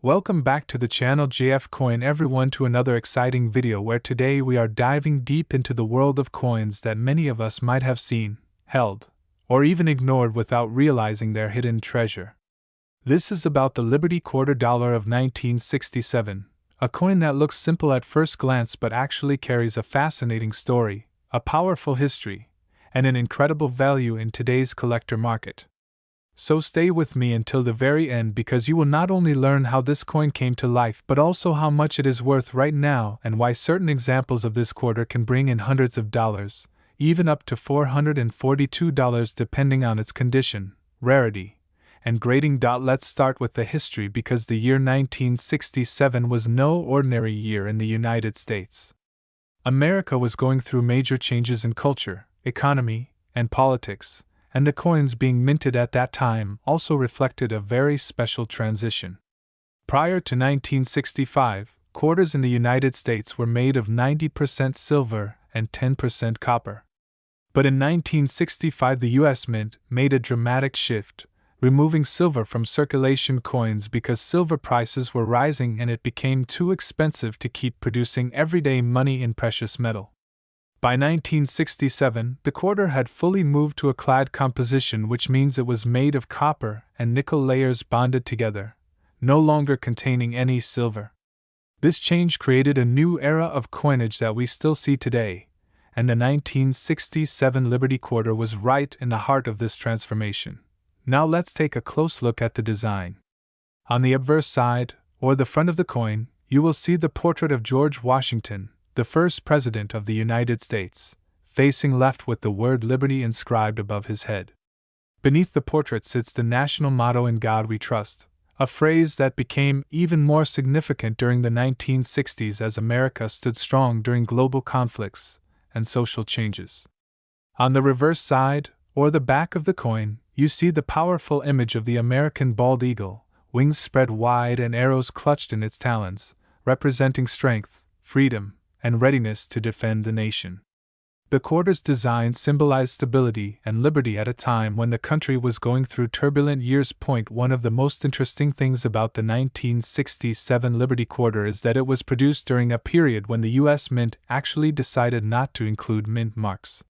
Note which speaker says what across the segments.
Speaker 1: Welcome back to the channel JF Coin everyone to another exciting video where today we are diving deep into the world of coins that many of us might have seen, held, or even ignored without realizing their hidden treasure. This is about the Liberty Quarter Dollar of 1967, a coin that looks simple at first glance but actually carries a fascinating story, a powerful history, and an incredible value in today's collector market. So stay with me until the very end because you will not only learn how this coin came to life but also how much it is worth right now and why certain examples of this quarter can bring in hundreds of dollars, even up to $442 depending on its condition, rarity, and grading. Let's start with the history because the year 1967 was no ordinary year in the United States. America was going through major changes in culture, economy, and politics, and the coins being minted at that time also reflected a very special transition. Prior to 1965, quarters in the United States were made of 90% silver and 10% copper. But in 1965 the U.S. Mint made a dramatic shift, removing silver from circulation coins because silver prices were rising and it became too expensive to keep producing everyday money in precious metal. By 1967, the quarter had fully moved to a clad composition, which means it was made of copper and nickel layers bonded together, no longer containing any silver. This change created a new era of coinage that we still see today, and the 1967 Liberty Quarter was right in the heart of this transformation. Now let's take a close look at the design. On the obverse side, or the front of the coin, you will see the portrait of George Washington, the first President of the United States, facing left with the word Liberty inscribed above his head. Beneath the portrait sits the national motto "In God We Trust," a phrase that became even more significant during the 1960s as America stood strong during global conflicts and social changes. On the reverse side, or the back of the coin, you see the powerful image of the American bald eagle, wings spread wide and arrows clutched in its talons, representing strength, freedom, and readiness to defend the nation. The quarter's design symbolized stability and liberty at a time when the country was going through turbulent years. One of the most interesting things about the 1967 Liberty Quarter is that it was produced during a period when the U.S. Mint actually decided not to include mint marks.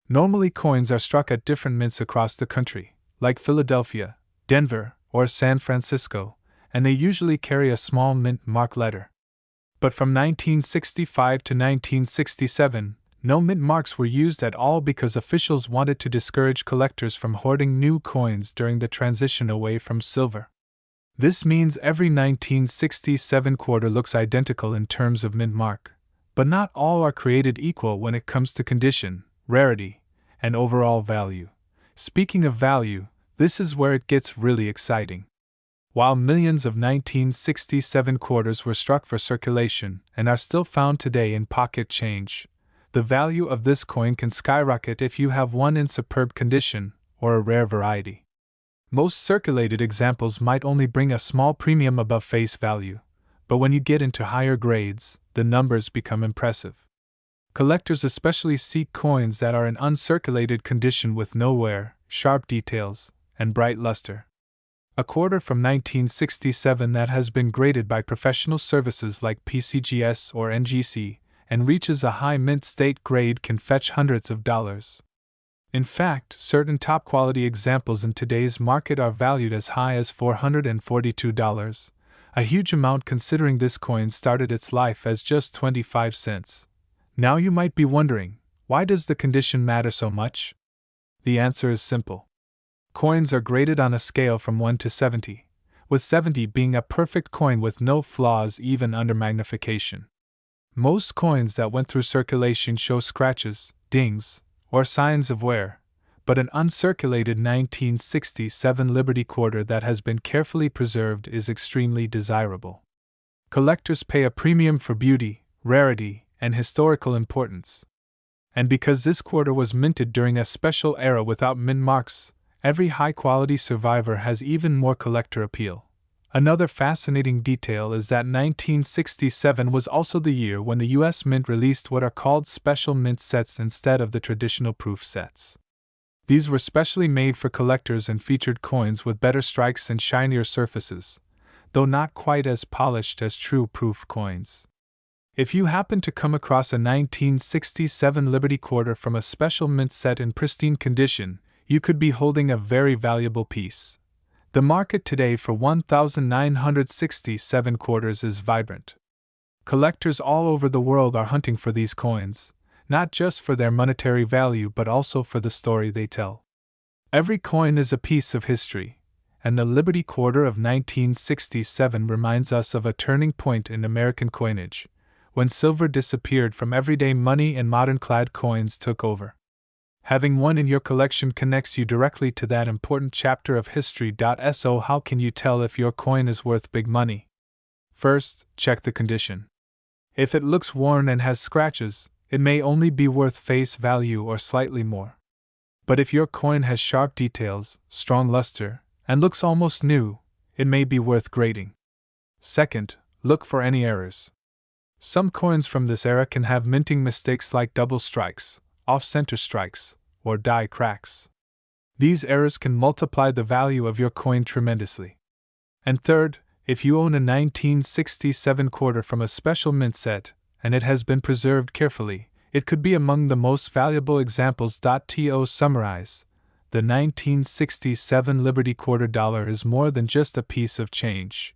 Speaker 1: Normally coins are struck at different mints across the country, like Philadelphia, Denver, or San Francisco, and they usually carry a small mint mark letter. But from 1965 to 1967, no mint marks were used at all because officials wanted to discourage collectors from hoarding new coins during the transition away from silver. This means every 1967 quarter looks identical in terms of mint mark, but not all are created equal when it comes to condition, rarity, and overall value. Speaking of value, this is where it gets really exciting. While millions of 1967 quarters were struck for circulation and are still found today in pocket change, the value of this coin can skyrocket if you have one in superb condition or a rare variety. Most circulated examples might only bring a small premium above face value, but when you get into higher grades, the numbers become impressive. Collectors especially seek coins that are in uncirculated condition with no wear, sharp details, and bright luster. A quarter from 1967 that has been graded by professional services like PCGS or NGC and reaches a high mint state grade can fetch hundreds of dollars. In fact, certain top-quality examples in today's market are valued as high as $442, a huge amount considering this coin started its life as just 25 cents. Now you might be wondering, why does the condition matter so much? The answer is simple. Coins are graded on a scale from 1 to 70, with 70 being a perfect coin with no flaws even under magnification. Most coins that went through circulation show scratches, dings, or signs of wear, but an uncirculated 1967 Liberty Quarter that has been carefully preserved is extremely desirable. Collectors pay a premium for beauty, rarity, and historical importance. And because this quarter was minted during a special era without mint marks, every high-quality survivor has even more collector appeal. Another fascinating detail is that 1967 was also the year when the U.S. Mint released what are called special mint sets instead of the traditional proof sets. These were specially made for collectors and featured coins with better strikes and shinier surfaces, though not quite as polished as true proof coins. If you happen to come across a 1967 Liberty quarter from a special mint set in pristine condition, you could be holding a very valuable piece. The market today for 1967 quarters is vibrant. Collectors all over the world are hunting for these coins, not just for their monetary value but also for the story they tell. Every coin is a piece of history, and the Liberty quarter of 1967 reminds us of a turning point in American coinage, when silver disappeared from everyday money and modern clad coins took over. Having one in your collection connects you directly to that important chapter of history. So, how can you tell if your coin is worth big money? First, check the condition. If it looks worn and has scratches, it may only be worth face value or slightly more. But if your coin has sharp details, strong luster, and looks almost new, it may be worth grading. Second, look for any errors. Some coins from this era can have minting mistakes like double strikes, off-center strikes, or die cracks. These errors can multiply the value of your coin tremendously. And third, if you own a 1967 quarter from a special mint set, and it has been preserved carefully, it could be among the most valuable examples. To summarize, the 1967 Liberty quarter dollar is more than just a piece of change.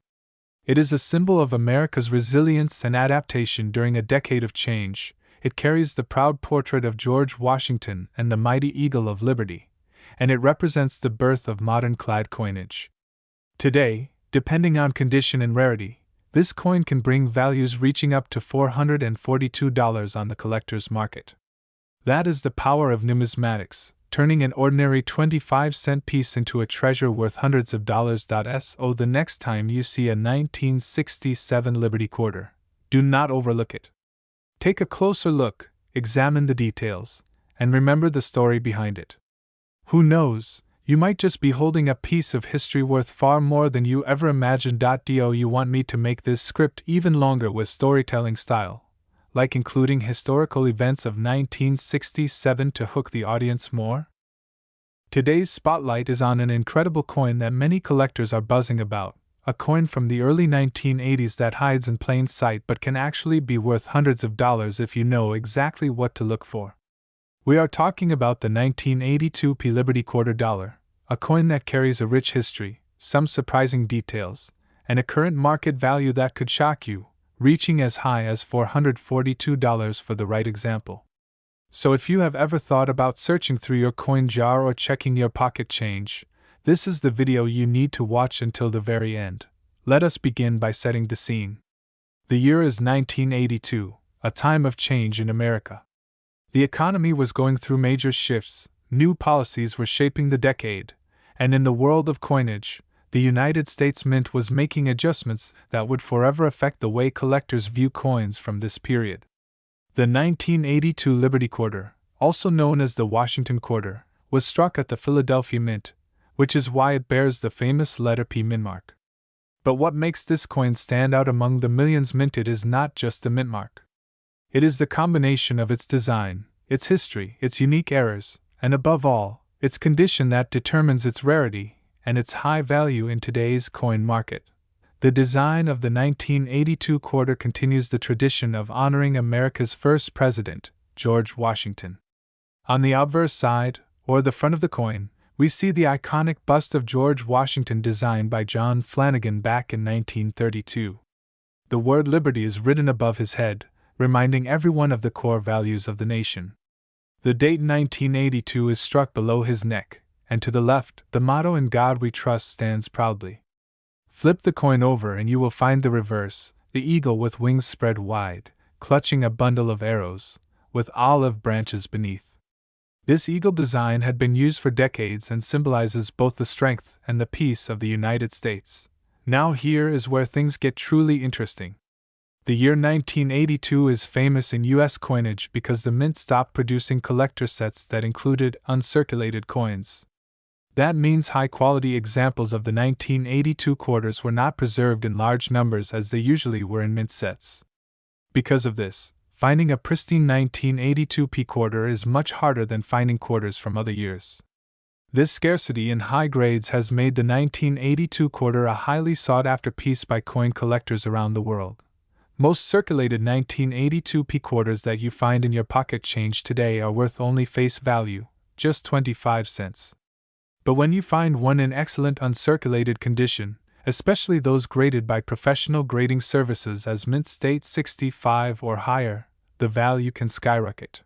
Speaker 1: It is a symbol of America's resilience and adaptation during a decade of change. It carries the proud portrait of George Washington and the mighty eagle of liberty, and it represents the birth of modern clad coinage. Today, depending on condition and rarity, this coin can bring values reaching up to $442 on the collector's market. That is the power of numismatics, turning an ordinary 25-cent piece into a treasure worth hundreds of dollars. So, the next time you see a 1967 Liberty quarter, do not overlook it. Take a closer look, examine the details, and remember the story behind it. Who knows, you might just be holding a piece of history worth far more than you ever imagined. Do you want me to make this script even longer with storytelling style, like including historical events of 1967 to hook the audience more? Today's spotlight is on an incredible coin that many collectors are buzzing about. A coin from the early 1980s that hides in plain sight but can actually be worth hundreds of dollars if you know exactly what to look for. We are talking about the 1982 P Liberty quarter dollar, a coin that carries a rich history, some surprising details, and a current market value that could shock you, reaching as high as $442 for the right example. So if you have ever thought about searching through your coin jar or checking your pocket change, this is the video you need to watch until the very end. Let us begin by setting the scene. The year is 1982, a time of change in America. The economy was going through major shifts, new policies were shaping the decade, and in the world of coinage, the United States Mint was making adjustments that would forever affect the way collectors view coins from this period. The 1982 Liberty quarter, also known as the Washington quarter, was struck at the Philadelphia Mint, which is why it bears the famous letter P mint mark. But what makes this coin stand out among the millions minted is not just the mint mark. It is the combination of its design, its history, its unique errors, and above all, its condition that determines its rarity and its high value in today's coin market. The design of the 1982 quarter continues the tradition of honoring America's first president, George Washington. On the obverse side, or the front of the coin, we see the iconic bust of George Washington designed by John Flanagan back in 1932. The word liberty is written above his head, reminding everyone of the core values of the nation. The date 1982 is struck below his neck, and to the left, the motto "In God We Trust" stands proudly. Flip the coin over and you will find the reverse, the eagle with wings spread wide, clutching a bundle of arrows, with olive branches beneath. This eagle design had been used for decades and symbolizes both the strength and the peace of the United States. Now here is where things get truly interesting. The year 1982 is famous in U.S. coinage because the mint stopped producing collector sets that included uncirculated coins. That means high-quality examples of the 1982 quarters were not preserved in large numbers as they usually were in mint sets. Because of this, finding a pristine 1982 P quarter is much harder than finding quarters from other years. This scarcity in high grades has made the 1982 quarter a highly sought-after piece by coin collectors around the world. Most circulated 1982 p quarters that you find in your pocket change today are worth only face value, just 25 cents. But when you find one in excellent uncirculated condition, especially those graded by professional grading services as mint state 65 or higher, the value can skyrocket.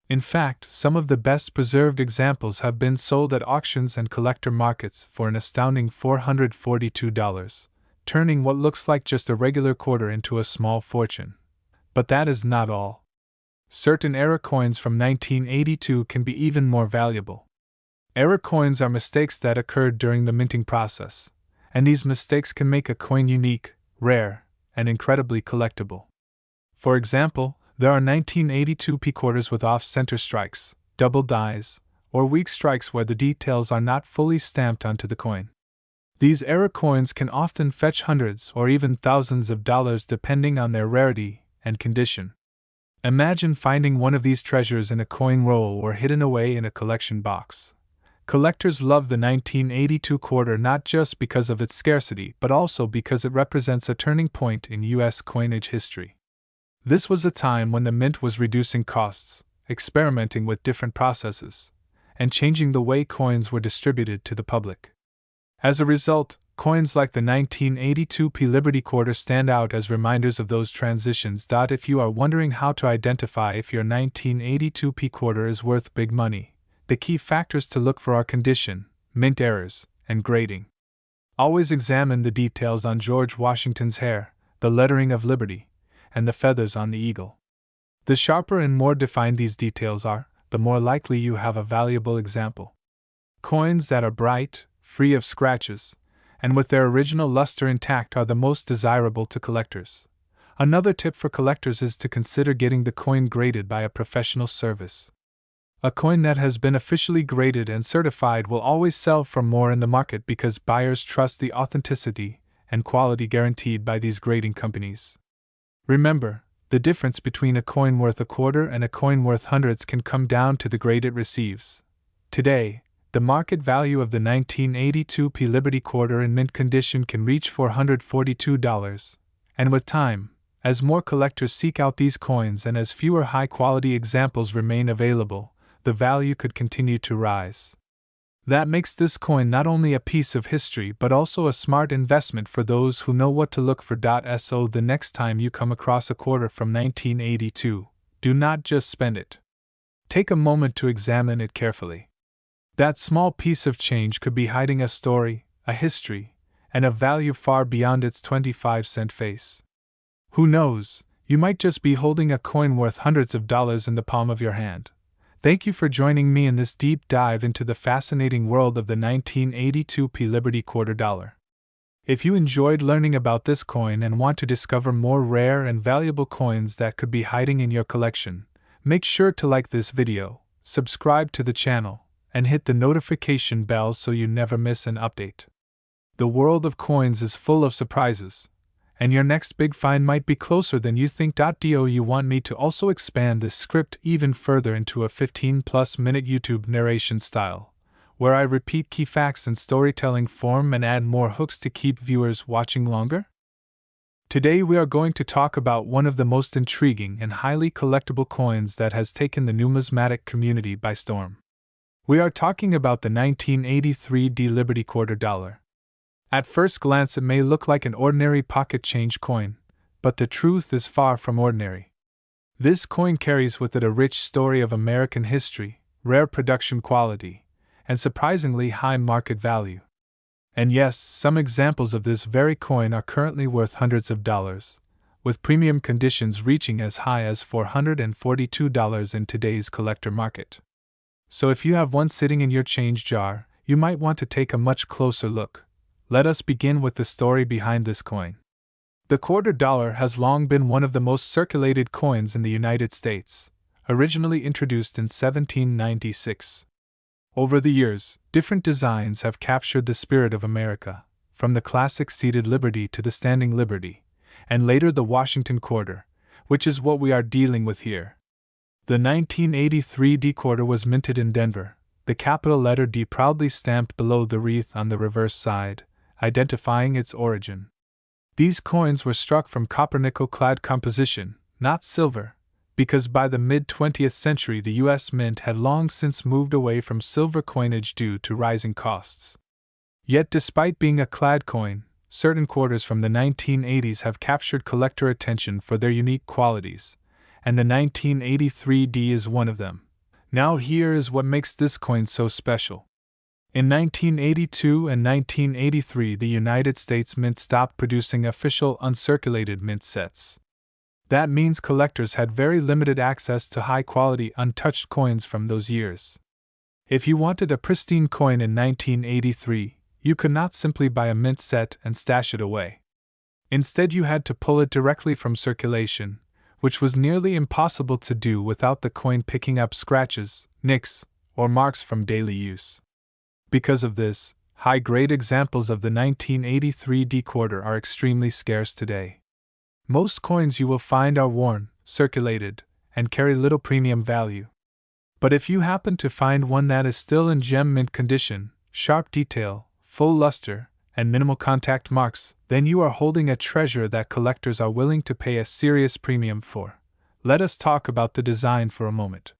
Speaker 1: In fact, some of the best preserved examples have been sold at auctions and collector markets for an astounding $442, turning what looks like just a regular quarter into a small fortune. But that is not all. Certain error coins from 1982 can be even more valuable. Error coins are mistakes that occurred during the minting process, and these mistakes can make a coin unique, rare, and incredibly collectible. For example, there are 1982 p quarters with off-center strikes, double dies, or weak strikes where the details are not fully stamped onto the coin. These error coins can often fetch hundreds or even thousands of dollars depending on their rarity and condition. Imagine finding one of these treasures in a coin roll or hidden away in a collection box. Collectors love the 1982 quarter not just because of its scarcity but also because it represents a turning point in U.S. coinage history. This was a time when the mint was reducing costs, experimenting with different processes, and changing the way coins were distributed to the public. As a result, coins like the 1982 p Liberty Quarter stand out as reminders of those transitions. If you are wondering how to identify if your 1982 p quarter is worth big money, the key factors to look for are condition, mint errors, and grading. Always examine the details on George Washington's hair, the lettering of Liberty, and the feathers on the eagle. The sharper and more defined these details are, the more likely you have a valuable example. Coins that are bright, free of scratches, and with their original luster intact are the most desirable to collectors. Another tip for collectors is to consider getting the coin graded by a professional service. A coin that has been officially graded and certified will always sell for more in the market because buyers trust the authenticity and quality guaranteed by these grading companies. Remember, the difference between a coin worth a quarter and a coin worth hundreds can come down to the grade it receives. Today, the market value of the 1982 p Liberty Quarter in mint condition can reach $442, and with time, as more collectors seek out these coins and as fewer high-quality examples remain available, the value could continue to rise. That makes this coin not only a piece of history but also a smart investment for those who know what to look for. So the next time you come across a quarter from 1982, do not just spend it. Take a moment to examine it carefully. That small piece of change could be hiding a story, a history, and a value far beyond its 25-cent face. Who knows, you might just be holding a coin worth hundreds of dollars in the palm of your hand. Thank you for joining me in this deep dive into the fascinating world of the 1982 p Liberty Quarter Dollar. If you enjoyed learning about this coin and want to discover more rare and valuable coins that could be hiding in your collection, make sure to like this video, subscribe to the channel, and hit the notification bell so you never miss an update. The world of coins is full of surprises, and your next big find might be closer than you think. Do you want me to also expand this script even further into a 15+ minute YouTube narration style, where I repeat key facts in storytelling form and add more hooks to keep viewers watching longer? Today we are going to talk about one of the most intriguing and highly collectible coins that has taken the numismatic community by storm. We are talking about the 1983 D Liberty Quarter Dollar. At first glance it may look like an ordinary pocket change coin, but the truth is far from ordinary. This coin carries with it a rich story of American history, rare production quality, and surprisingly high market value. And yes, some examples of this very coin are currently worth hundreds of dollars, with premium conditions reaching as high as $442 in today's collector market. So if you have one sitting in your change jar, you might want to take a much closer look. Let us begin with the story behind this coin. The quarter dollar has long been one of the most circulated coins in the United States, originally introduced in 1796. Over the years, different designs have captured the spirit of America, from the classic seated Liberty to the standing Liberty, and later the Washington quarter, which is what we are dealing with here. The 1983 D quarter was minted in Denver, the capital letter D proudly stamped below the wreath on the reverse side, identifying its origin. These coins were struck from copper-nickel clad composition, not silver, because by the mid-20th century the U.S. Mint had long since moved away from silver coinage due to rising costs. Yet despite being a clad coin, certain quarters from the 1980s have captured collector attention for their unique qualities, and the 1983 D is one of them. Now here is what makes this coin so special. In 1982 and 1983 the United States Mint stopped producing official uncirculated mint sets. That means collectors had very limited access to high-quality untouched coins from those years. If you wanted a pristine coin in 1983, you could not simply buy a mint set and stash it away. Instead you had to pull it directly from circulation, which was nearly impossible to do without the coin picking up scratches, nicks, or marks from daily use. Because of this, high-grade examples of the 1983 D quarter are extremely scarce today. Most coins you will find are worn, circulated, and carry little premium value. But if you happen to find one that is still in gem mint condition, sharp detail, full luster, and minimal contact marks, then you are holding a treasure that collectors are willing to pay a serious premium for. Let us talk about the design for a moment.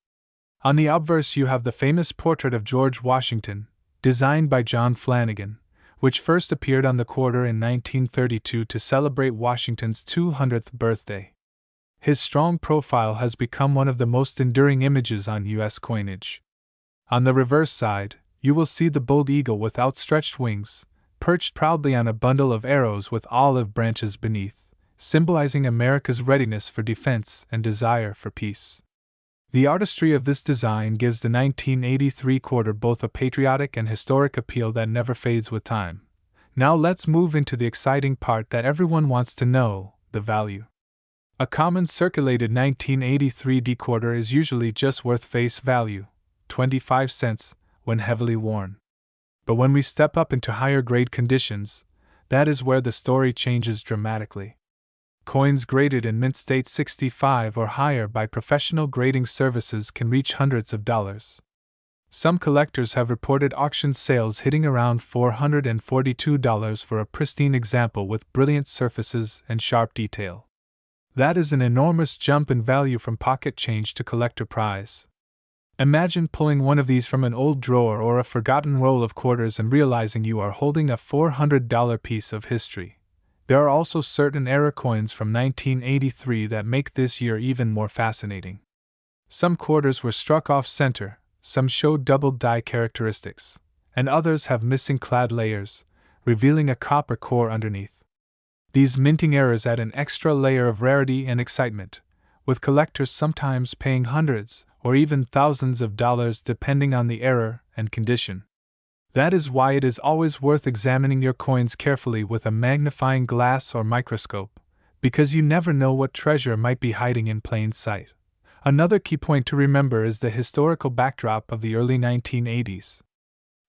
Speaker 1: On the obverse you have the famous portrait of George Washington, designed by John Flanagan, which first appeared on the quarter in 1932 to celebrate Washington's 200th birthday. His strong profile has become one of the most enduring images on U.S. coinage. On the reverse side, you will see the bold eagle with outstretched wings, perched proudly on a bundle of arrows with olive branches beneath, symbolizing America's readiness for defense and desire for peace. The artistry of this design gives the 1983 quarter both a patriotic and historic appeal that never fades with time. Now let's move into the exciting part that everyone wants to know, the value. A common circulated 1983 D quarter is usually just worth face value, 25 cents, when heavily worn. But when we step up into higher grade conditions, that is where the story changes dramatically. Coins graded in mint state 65 or higher by professional grading services can reach hundreds of dollars. Some collectors have reported auction sales hitting around $442 for a pristine example with brilliant surfaces and sharp detail. That is an enormous jump in value from pocket change to collector prize. Imagine pulling one of these from an old drawer or a forgotten roll of quarters and realizing you are holding a $400 piece of history. There are also certain era coins from 1983 that make this year even more fascinating. Some quarters were struck off-center, some showed double die characteristics, and others have missing clad layers, revealing a copper core underneath. These minting errors add an extra layer of rarity and excitement, with collectors sometimes paying hundreds or even thousands of dollars depending on the error and condition. That is why it is always worth examining your coins carefully with a magnifying glass or microscope, because you never know what treasure might be hiding in plain sight. Another key point to remember is the historical backdrop of the early 1980s.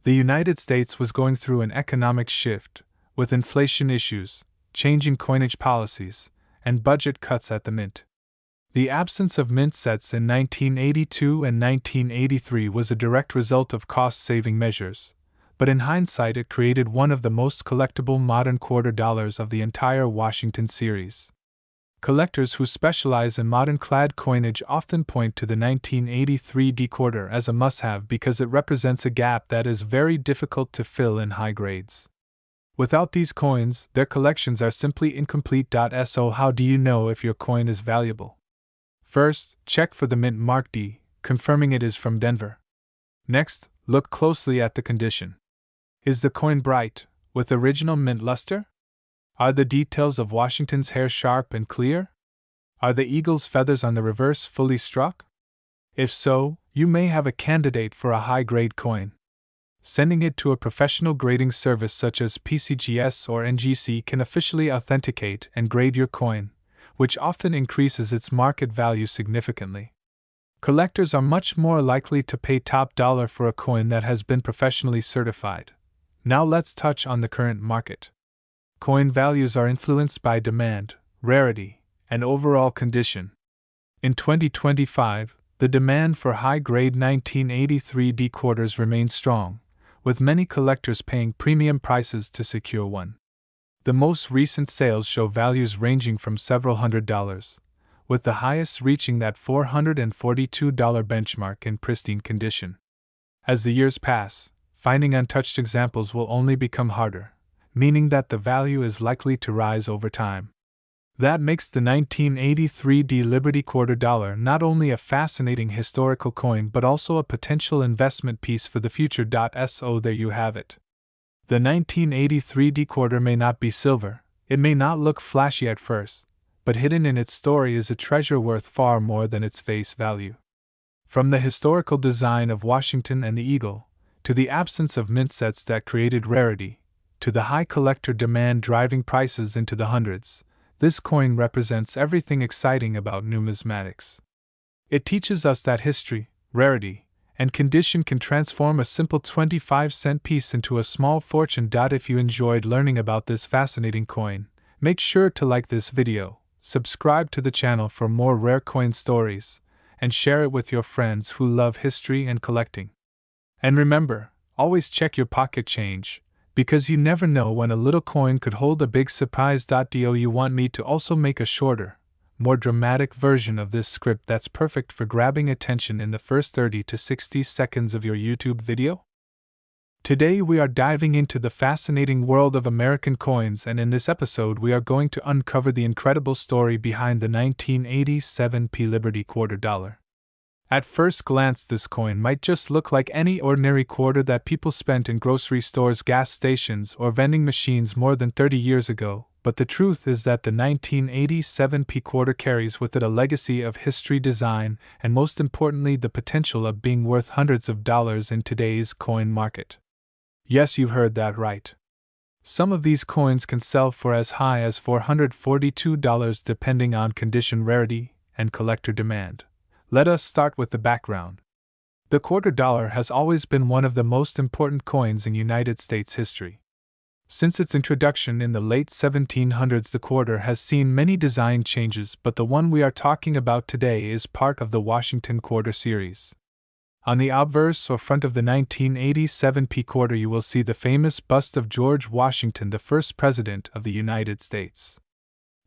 Speaker 1: The United States was going through an economic shift, with inflation issues, changing coinage policies, and budget cuts at the mint. The absence of mint sets in 1982 and 1983 was a direct result of cost-saving measures, but in hindsight it created one of the most collectible modern quarter dollars of the entire Washington series. Collectors who specialize in modern clad coinage often point to the 1983 D quarter as a must-have because it represents a gap that is very difficult to fill in high grades. Without these coins, their collections are simply incomplete. So how do you know if your coin is valuable? First, check for the mint mark D, confirming it is from Denver. Next, look closely at the condition. Is the coin bright, with original mint luster? Are the details of Washington's hair sharp and clear? Are the eagle's feathers on the reverse fully struck? If so, you may have a candidate for a high-grade coin. Sending it to a professional grading service such as PCGS or NGC can officially authenticate and grade your coin, which often increases its market value significantly. Collectors are much more likely to pay top dollar for a coin that has been professionally certified. Now let's touch on the current market. Coin values are influenced by demand, rarity, and overall condition. In 2025, The demand for high-grade 1983 D quarters remains strong, with many collectors paying premium prices to secure one. The most recent sales show values ranging from several $100s, with the highest reaching that $442 benchmark in pristine condition. As the years pass, finding untouched examples will only become harder, meaning that the value is likely to rise over time. That makes the 1983 D Liberty quarter dollar not only a fascinating historical coin but also a potential investment piece for the future. So there you have it. The 1983 D quarter may not be silver, it may not look flashy at first, but hidden in its story is a treasure worth far more than its face value. From the historical design of Washington and the Eagle, to the absence of mint sets that created rarity, to the high collector demand driving prices into the hundreds, this coin represents everything exciting about numismatics. It teaches us that history, rarity, and condition can transform a simple 25-cent piece into a small fortune. If you enjoyed learning about this fascinating coin, make sure to like this video, subscribe to the channel for more rare coin stories, and share it with your friends who love history and collecting. And remember, always check your pocket change, because you never know when a little coin could hold a big surprise. Do you want me to also make a shorter, more dramatic version of this script that's perfect for grabbing attention in the first 30 to 60 seconds of your YouTube video? Today we are diving into the fascinating world of American coins, and in this episode we are going to uncover the incredible story behind the 1987 P Liberty quarter dollar. At first glance, this coin might just look like any ordinary quarter that people spent in grocery stores, gas stations, or vending machines more than 30 years ago, but the truth is that the 1987 P quarter carries with it a legacy of history, design, and most importantly, the potential of being worth hundreds of dollars in today's coin market. Yes, you heard that right. Some of these coins can sell for as high as $442 depending on condition, rarity, and collector demand. Let us start with the background. The quarter dollar has always been one of the most important coins in United States history. Since its introduction in the late 1700s, the quarter has seen many design changes, but the one we are talking about today is part of the Washington quarter series. On the obverse or front of the 1987 P quarter, you will see the famous bust of George Washington, the first President of the United States.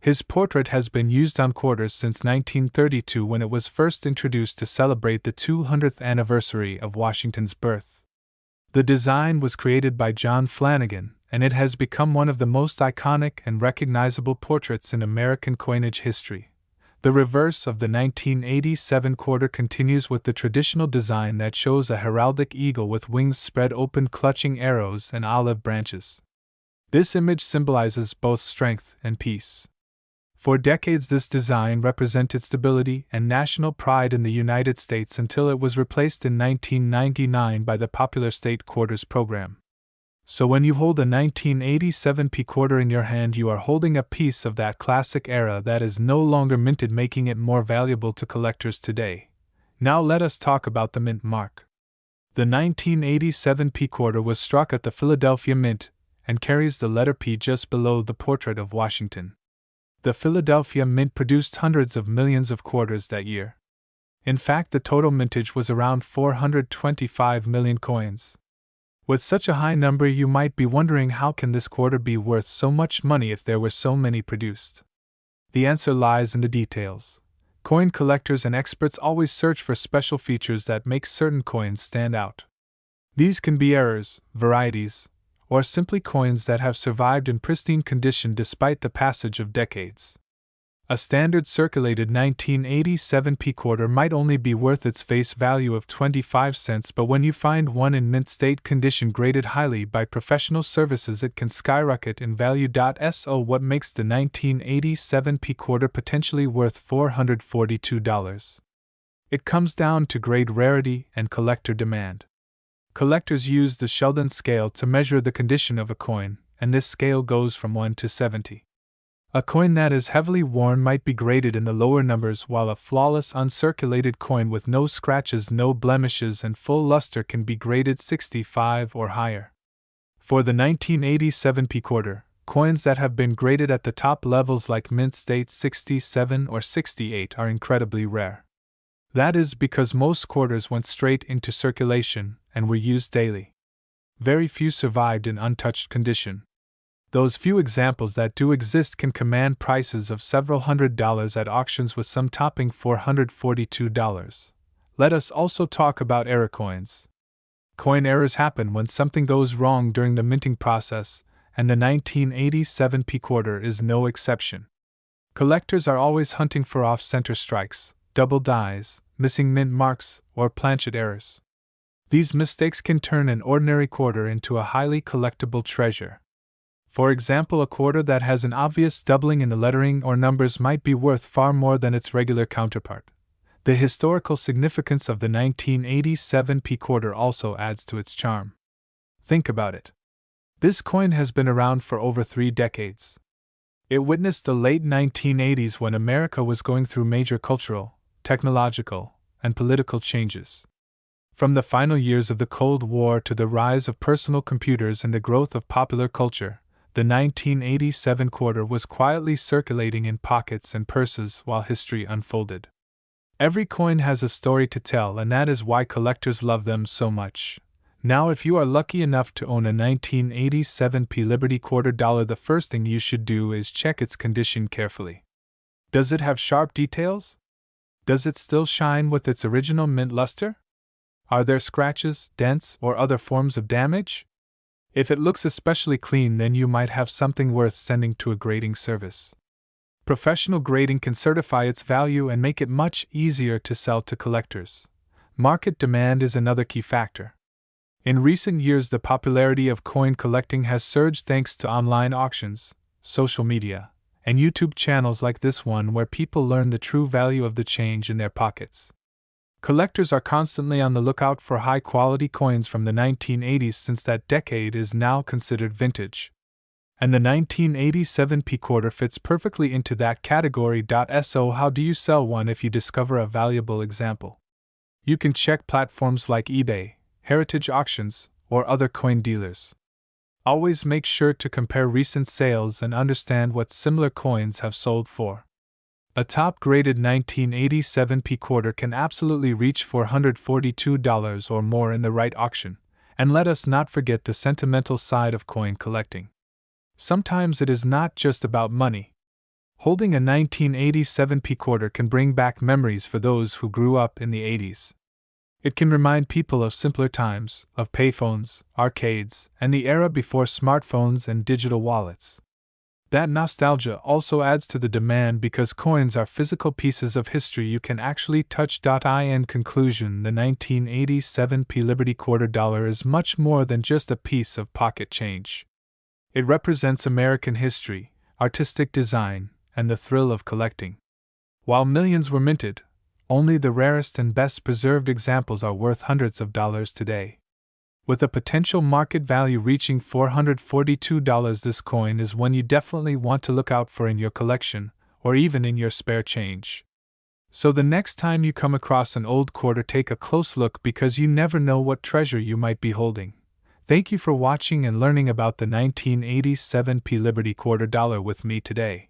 Speaker 1: His portrait has been used on quarters since 1932, when it was first introduced to celebrate the 200th anniversary of Washington's birth. The design was created by John Flanagan, and it has become one of the most iconic and recognizable portraits in American coinage history. The reverse of the 1987 quarter continues with the traditional design that shows a heraldic eagle with wings spread open clutching arrows and olive branches. This image symbolizes both strength and peace. For decades, this design represented stability and national pride in the United States until it was replaced in 1999 by the popular state quarters program. So when you hold a 1987 P quarter in your hand, you are holding a piece of that classic era that is no longer minted, making it more valuable to collectors today. Now let us talk about the mint mark. The 1987 P quarter was struck at the Philadelphia Mint and carries the letter P just below the portrait of Washington. The Philadelphia Mint produced hundreds of millions of quarters that year. In fact, the total mintage was around 425 million coins. With such a high number, you might be wondering, how can this quarter be worth so much money if there were so many produced? The answer lies in the details. Coin collectors and experts always search for special features that make certain coins stand out. These can be errors, varieties, or simply coins that have survived in pristine condition despite the passage of decades. A standard circulated 1987 P quarter might only be worth its face value of 25 cents, but when you find one in mint state condition graded highly by professional services, it can skyrocket in value. So what makes the 1987 P quarter potentially worth $442? It comes down to grade, rarity, and collector demand. Collectors use the Sheldon scale to measure the condition of a coin, and this scale goes from 1 to 70. A coin that is heavily worn might be graded in the lower numbers, while a flawless uncirculated coin with no scratches, no blemishes, and full luster can be graded 65 or higher. For the 1987 P quarter, coins that have been graded at the top levels like mint state 67 or 68 are incredibly rare. That is because most quarters went straight into circulation and were used daily. Very few survived in untouched condition. Those few examples that do exist can command prices of several $100s at auctions, with some topping $442. Let us also talk about error coins. Coin errors happen when something goes wrong during the minting process, and the 1987 P quarter is no exception. Collectors are always hunting for off-center strikes, double dies, missing mint marks, or planchet errors. These mistakes can turn an ordinary quarter into a highly collectible treasure. For example, a quarter that has an obvious doubling in the lettering or numbers might be worth far more than its regular counterpart. The historical significance of the 1987 P quarter also adds to its charm. Think about it. This coin has been around for over 3 decades. It witnessed the late 1980s when America was going through major cultural, technological, and political changes. From the final years of the Cold War to the rise of personal computers and the growth of popular culture, the 1987 quarter was quietly circulating in pockets and purses while history unfolded. Every coin has a story to tell, and that is why collectors love them so much. Now, if you are lucky enough to own a 1987 P Liberty quarter dollar, the first thing you should do is check its condition carefully. Does it have sharp details? Does it still shine with its original mint luster? Are there scratches, dents, or other forms of damage? If it looks especially clean, then you might have something worth sending to a grading service. Professional grading can certify its value and make it much easier to sell to collectors. Market demand is another key factor. In recent years, the popularity of coin collecting has surged thanks to online auctions, social media, and YouTube channels like this one, where people learn the true value of the change in their pockets. Collectors are constantly on the lookout for high-quality coins from the 1980s, since that decade is now considered vintage. And the 1987 P quarter fits perfectly into that category. So how do you sell one if you discover a valuable example? You can check platforms like eBay, heritage auctions, or other coin dealers. Always make sure to compare recent sales and understand what similar coins have sold for. A top-graded 1987 P quarter can absolutely reach $442 or more in the right auction, and let us not forget the sentimental side of coin collecting. Sometimes it is not just about money. Holding a 1987 P quarter can bring back memories for those who grew up in the 80s. It can remind people of simpler times, of payphones, arcades, and the era before smartphones and digital wallets. That nostalgia also adds to the demand because coins are physical pieces of history you can actually touch. In conclusion, the 1987 P Liberty quarter dollar is much more than just a piece of pocket change. It represents American history, artistic design, and the thrill of collecting. While millions were minted, only the rarest and best preserved examples are worth hundreds of dollars today. With a potential market value reaching $442, this coin is one you definitely want to look out for in your collection, or even in your spare change. So the next time you come across an old quarter, take a close look, because you never know what treasure you might be holding. Thank you for watching and learning about the 1987 P Liberty quarter dollar with me today.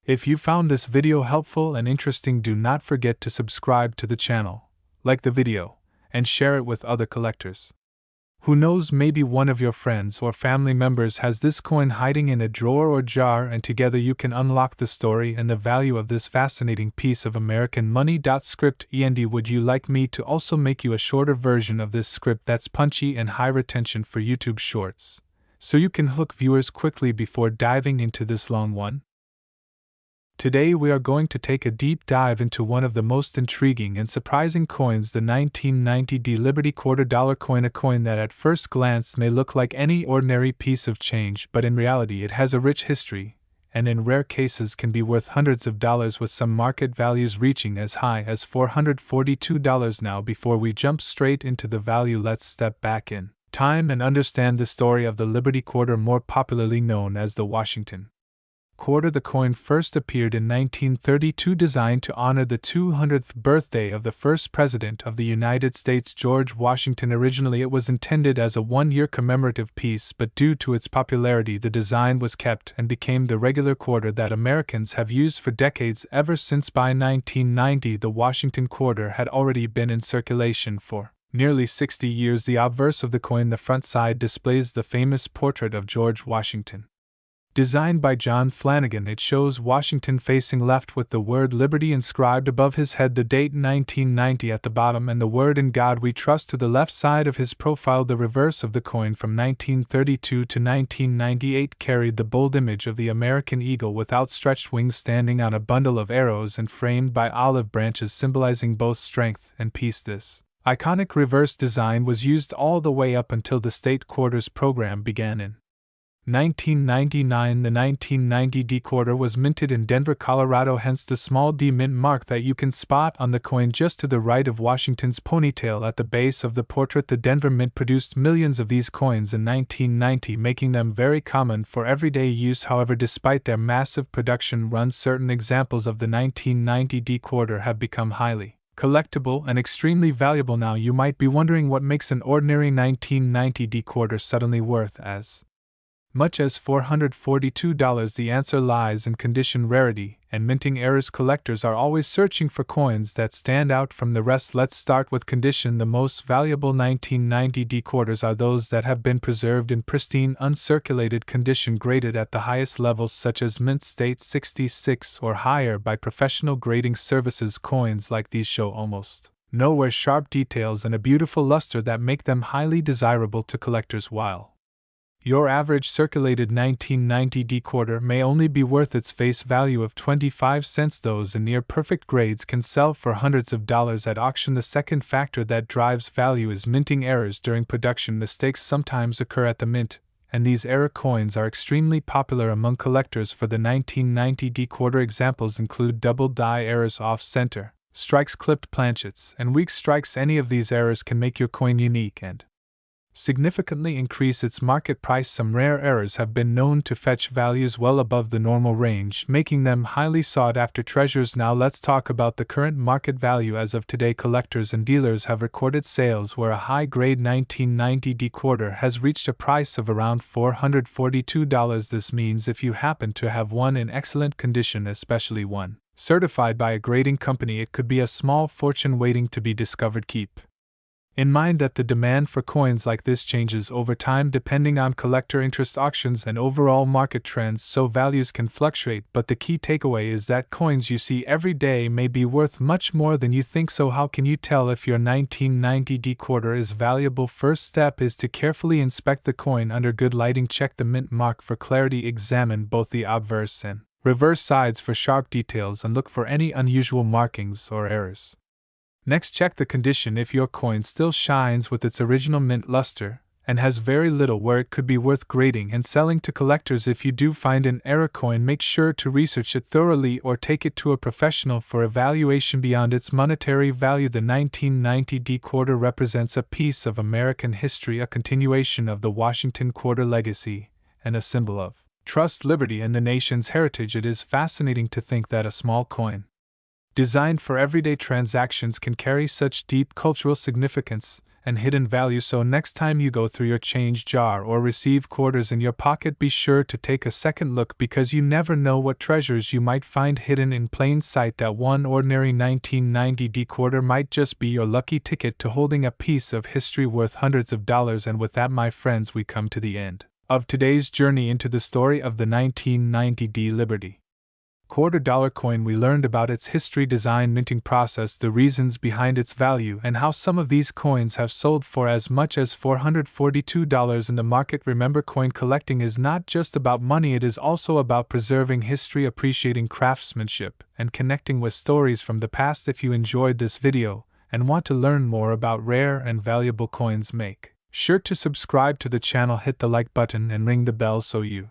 Speaker 1: If you found this video helpful and interesting, do not forget to subscribe to the channel, like the video, and share it with other collectors. Who knows, maybe one of your friends or family members has this coin hiding in a drawer or jar, and together you can unlock the story and the value of this fascinating piece of American money. Script and would you like me to also make you a shorter version of this script that's punchy and high retention for YouTube Shorts, so you can hook viewers quickly before diving into this long one? Today we are going to take a deep dive into one of the most intriguing and surprising coins, the 1990 D Liberty quarter dollar coin, a coin that at first glance may look like any ordinary piece of change, but in reality it has a rich history, and in rare cases can be worth hundreds of dollars, with some market values reaching as high as $442. Now, before we jump straight into the value, let's step back in time and understand the story of the Liberty quarter, more popularly known as the Washington quarter. The coin first appeared in 1932, designed to honor the 200th birthday of the first President of the United States, George Washington. Originally, it was intended as a one-year commemorative piece, but due to its popularity, the design was kept and became the regular quarter that Americans have used for decades. Ever since by 1990, the Washington quarter had already been in circulation for nearly 60 years. The obverse of the coin, the front side, displays the famous portrait of George Washington. Designed by John Flanagan, it shows Washington facing left with the word Liberty inscribed above his head, the date 1990 at the bottom, and the word In God We Trust to the left side of his profile. The reverse of the coin from 1932 to 1998 carried the bold image of the American eagle with outstretched wings standing on a bundle of arrows and framed by olive branches symbolizing both strength and peace. This iconic reverse design was used all the way up until the state quarters program began in 1999. The 1990 D quarter was minted in Denver, Colorado, hence the small D mint mark that you can spot on the coin just to the right of Washington's ponytail at the base of the portrait. The Denver Mint produced millions of these coins in 1990, making them very common for everyday use. However, despite their massive production run, certain examples of the 1990 D quarter have become highly collectible and extremely valuable. Now you might be wondering what makes an ordinary 1990 D quarter suddenly worth as much as $442. The answer lies in condition, rarity, and minting errors. Collectors are always searching for coins that stand out from the rest. Let's start with condition. The most valuable 1990 D quarters are those that have been preserved in pristine, uncirculated condition, graded at the highest levels such as mint state 66 or higher by professional grading services. Coins like these show almost nowhere sharp details and a beautiful luster that make them highly desirable to collectors, while your average circulated 1990 D quarter may only be worth its face value of 25 cents. Those in near perfect grades can sell for hundreds of dollars at auction. The second factor that drives value is minting errors during production. Mistakes sometimes occur at the mint, and these error coins are extremely popular among collectors. For the 1990 D quarter, examples include double die errors, off center strikes, clipped planchets, and weak strikes. Any of these errors can make your coin unique and significantly increase its market price. Some rare errors have been known to fetch values well above the normal range, making them highly sought after treasures. Now let's talk about the current market value. As of today, collectors and dealers have recorded sales where a high-grade 1990 D quarter has reached a price of around $442. This means if you happen to have one in excellent condition, especially one certified by a grading company, it could be a small fortune waiting to be discovered. Keep in mind that the demand for coins like this changes over time depending on collector interest, auctions, and overall market trends, so values can fluctuate. But the key takeaway is that coins you see every day may be worth much more than you think. So how can you tell if your 1990 D quarter is valuable? First step is to carefully inspect the coin under good lighting. Check the mint mark for clarity. Examine both the obverse and reverse sides for sharp details and look for any unusual markings or errors. Next, check the condition. If your coin still shines with its original mint luster and has very little wear, it could be worth grading and selling to collectors. If you do find an error coin, make sure to research it thoroughly or take it to a professional for evaluation. Beyond its monetary value, the 1990 D quarter represents a piece of American history, a continuation of the Washington quarter legacy, and a symbol of trust, liberty, and the nation's heritage. It is fascinating to think that a small coin designed for everyday transactions can carry such deep cultural significance and hidden value. So next time you go through your change jar or receive quarters in your pocket, be sure to take a second look, because you never know what treasures you might find hidden in plain sight. That one ordinary 1990 D quarter might just be your lucky ticket to holding a piece of history worth hundreds of dollars. And with that, my friends, we come to the end of today's journey into the story of the 1990 D Liberty $quarter coin. We learned about its history, design, minting process, the reasons behind its value, and how some of these coins have sold for as much as $442 in the market. Remember, coin collecting is not just about money, it is also about preserving history, appreciating craftsmanship, and connecting with stories from the past. If you enjoyed this video and want to learn more about rare and valuable coins, make sure to subscribe to the channel, hit the like button, and ring the bell so you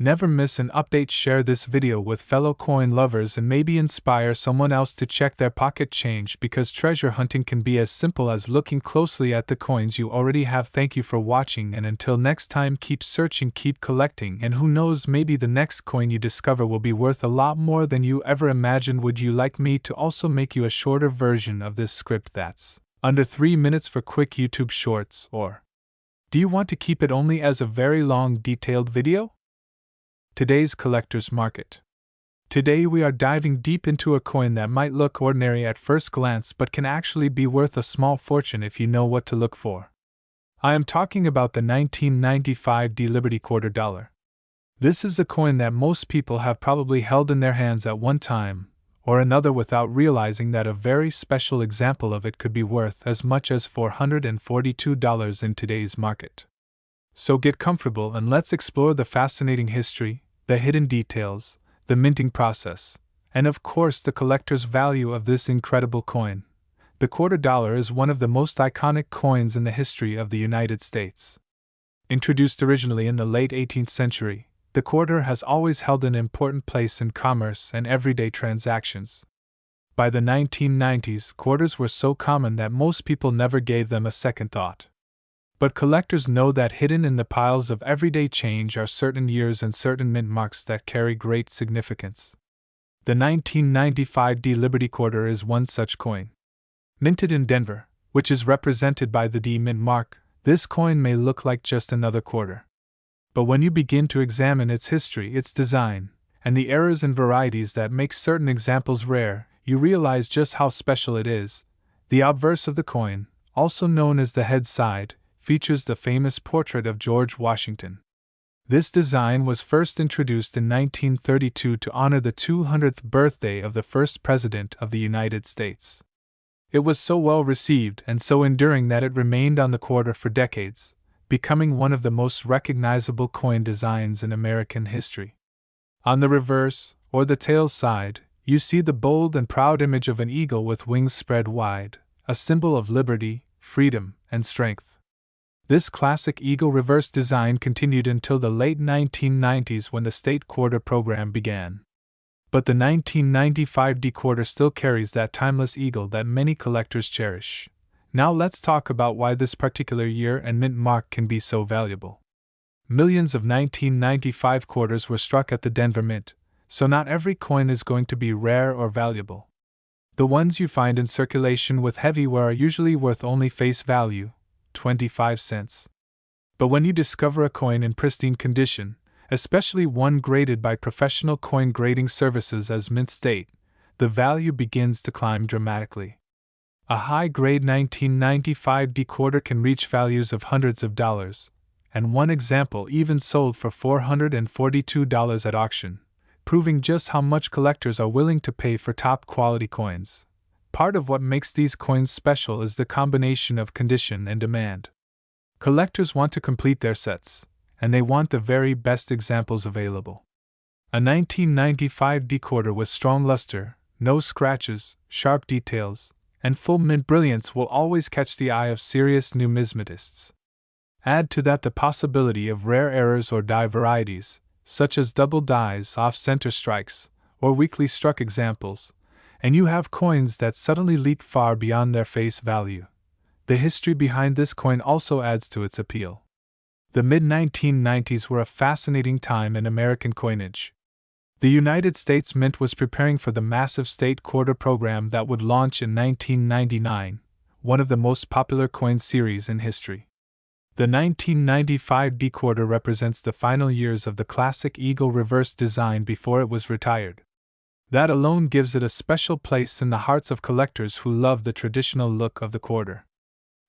Speaker 1: Never miss an update. Share this video with fellow coin lovers and maybe inspire someone else to check their pocket change, because treasure hunting can be as simple as looking closely at the coins you already have. Thank you for watching, and until next time, keep searching, keep collecting, and who knows, maybe the next coin you discover will be worth a lot more than you ever imagined. Would you like me to also make you a shorter version of this script that's under 3 minutes for quick YouTube shorts, or do you want to keep it only as a very long detailed video? Today's collector's market. Today we are diving deep into a coin that might look ordinary at first glance but can actually be worth a small fortune if you know what to look for. I am talking about the 1995 Liberty quarter dollar. This is a coin that most people have probably held in their hands at one time or another without realizing that a very special example of it could be worth as much as $442 in today's market. So get comfortable and let's explore the fascinating history, the hidden details, the minting process, and of course the collector's value of this incredible coin. The quarter dollar is one of the most iconic coins in the history of the United States. Introduced originally in the late 18th century, the quarter has always held an important place in commerce and everyday transactions. By the 1990s, quarters were so common that most people never gave them a second thought. But collectors know that hidden in the piles of everyday change are certain years and certain mint marks that carry great significance. The 1995 Liberty quarter is one such coin. Minted in Denver, which is represented by the D mint mark, this coin may look like just another quarter. But when you begin to examine its history, its design, and the errors and varieties that make certain examples rare, you realize just how special it is. The obverse of the coin, also known as the head side, features the famous portrait of George Washington. This design was first introduced in 1932 to honor the 200th birthday of the first President of the United States. It was so well received and so enduring that it remained on the quarter for decades, becoming one of the most recognizable coin designs in American history. On the reverse, or the tail side, you see the bold and proud image of an eagle with wings spread wide, a symbol of liberty, freedom, and strength. This classic eagle reverse design continued until the late 1990s when the state quarter program began. But the 1995 quarter still carries that timeless eagle that many collectors cherish. Now let's talk about why this particular year and mint mark can be so valuable. Millions of 1995 quarters were struck at the Denver Mint, so not every coin is going to be rare or valuable. The ones you find in circulation with heavy wear are usually worth only face value, 25 cents. But when you discover a coin in pristine condition, especially one graded by professional coin grading services as mint state, the value begins to climb dramatically. A high-grade 1995 quarter can reach values of hundreds of dollars, and one example even sold for $442 at auction, proving just how much collectors are willing to pay for top-quality coins. Part of what makes these coins special is the combination of condition and demand. Collectors want to complete their sets, and they want the very best examples available. A 1995 quarter with strong luster, no scratches, sharp details, and full mint brilliance will always catch the eye of serious numismatists. Add to that the possibility of rare errors or die varieties, such as double dies, off-center strikes, or weakly struck examples, and you have coins that suddenly leap far beyond their face value. The history behind this coin also adds to its appeal. The mid-1990s were a fascinating time in American coinage. The United States Mint was preparing for the massive state quarter program that would launch in 1999, one of the most popular coin series in history. The 1995 quarter represents the final years of the classic eagle reverse design before it was retired. That alone gives it a special place in the hearts of collectors who love the traditional look of the quarter.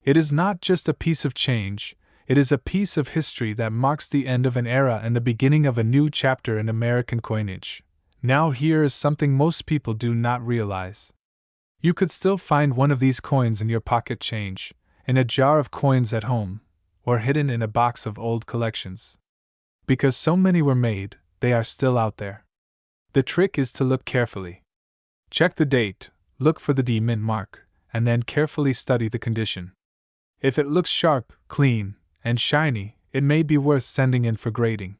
Speaker 1: It is not just a piece of change, it is a piece of history that marks the end of an era and the beginning of a new chapter in American coinage. Now here is something most people do not realize. You could still find one of these coins in your pocket change, in a jar of coins at home, or hidden in a box of old collections. Because so many were made, they are still out there. The trick is to look carefully. Check the date, look for the D mint mark, and then carefully study the condition. If it looks sharp, clean, and shiny, it may be worth sending in for grading.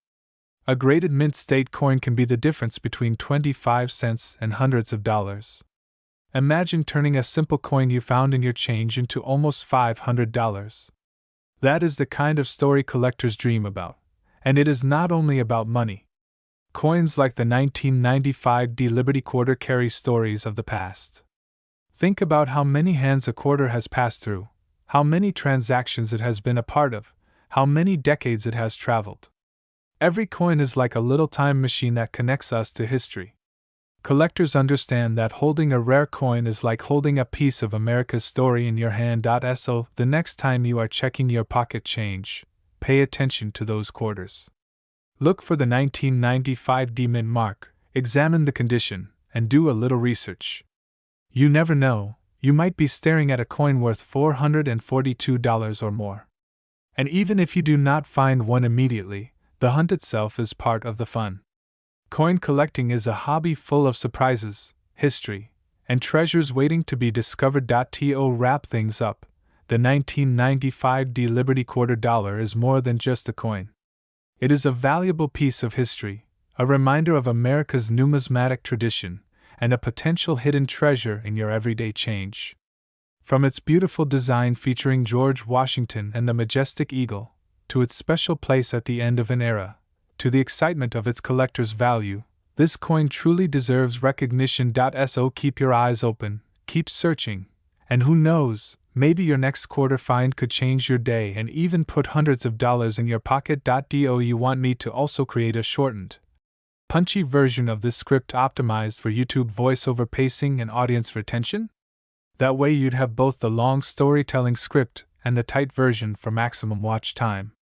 Speaker 1: A graded mint state coin can be the difference between 25 cents and hundreds of dollars. Imagine turning a simple coin you found in your change into almost $500. That is the kind of story collectors dream about, and it is not only about money. Coins like the 1995 Liberty Quarter carry stories of the past. Think about how many hands a quarter has passed through, how many transactions it has been a part of, how many decades it has traveled. Every coin is like a little time machine that connects us to history. Collectors understand that holding a rare coin is like holding a piece of America's story in your hand. So, the next time you are checking your pocket change, pay attention to those quarters. Look for the 1995 mint mark, examine the condition, and do a little research. You never know, you might be staring at a coin worth $442 or more. And even if you do not find one immediately, the hunt itself is part of the fun. Coin collecting is a hobby full of surprises, history, and treasures waiting to be discovered. To wrap things up, the 1995 Liberty Quarter Dollar is more than just a coin. It is a valuable piece of history, a reminder of America's numismatic tradition, and a potential hidden treasure in your everyday change. From its beautiful design featuring George Washington and the majestic eagle, to its special place at the end of an era, to the excitement of its collector's value, this coin truly deserves recognition. So keep your eyes open, keep searching, and who knows, maybe your next quarter find could change your day and even put hundreds of dollars in your pocket. Do you want me to also create a shortened, punchy version of this script optimized for YouTube voiceover pacing and audience retention? That way you'd have both the long storytelling script and the tight version for maximum watch time.